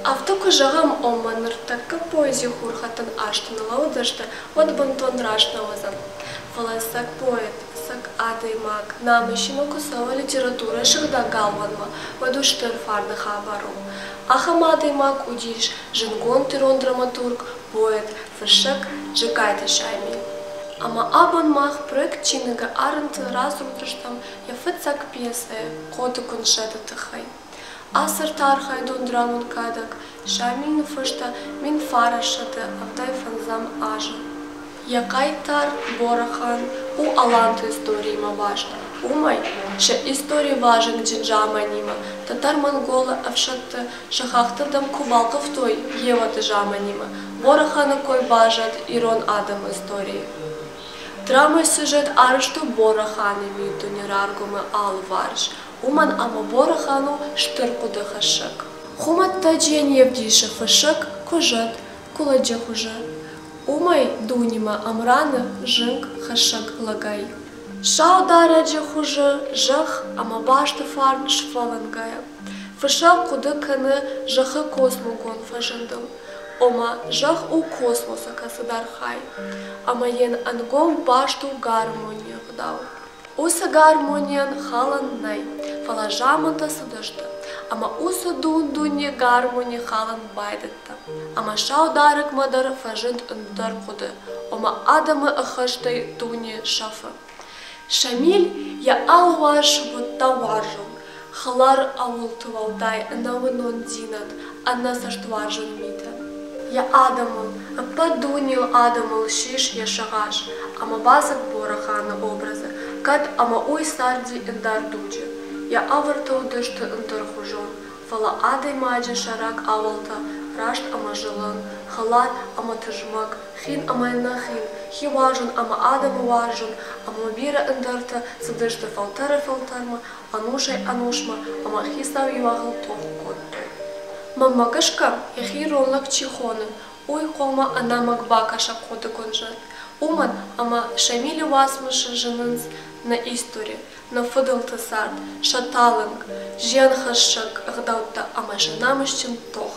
Автоку жағам омманыртакка поэзия хурхатын аштынала удашты, от бантон рашнавазан. Фаласак поэт, сак адаймак, намышима кусава литература шыгда галванма, вадуштыр фарды хабару. Ахам адаймак удиш, жингон тирон драматург, поэт, фышак, жикайта шайми. Ама абонмах проект чиныга арынты разрутраштам, яфыцак пьесы, коты куншеты тыхай. Асыр тархай дондрамын кадак, шамин фышта мин фарашаты автай фанзам ажы. Якай тар борахан, у аланты истории ма важно. Умай, ше истории важен джинджама нима, татар-монголы авшатты шахахтырдам кувалков той, еваты жама нима. Бораханы кой бажат ирон адам истории. Драма сюжет арышту бораханы миту нераргумы ал варш. Уман ама борахану штыркуды хашык. Хумат таджен евдиша фышык кужат, куладжа хужа. Умай дунима амраны жынк хашык лагай. Шаудараджа хужа жах ама башты фарн шфалангая. Фышак куды каны жахы космогон фажындым. Ома жах у космоса касыдархай. Ама ен ангом башту гармония гдау. Уса гармониян халан най, фала жамонта сыдышты. Ама уса дун-дунье гармония халан байдытты. Ама шаударык мадар фажынд ындар куды. Ома адамы ахыштай туне шафы. Шамиль я алваш вотта варжын. Халар авулты валдай навынон динат, анна саштваржын мита. Я адамын, падунил адамыл шиш я шагаш, ама базак бораханы образы, кад ама уй сарди индар дуджи. Я авыртау дышты интар хужон, фала адай маджи шарак авалта, рашт ама жылын, халат ама тыжмак, хин ама инахин, хи важын ама адамы важын, ама бира индарта сыдышты фалтары-фалтарма, анушай анушма, ама хисав юагыл тоху коттой. Мама кашка, яхи роллак чихоны, уй кома анамак бакаша коды конжат. Уман ама шамили васмышы жынынс на истории, на фыдылты сарт, шаталынг, жен хашак ағдаутта ама жанамышчын тох.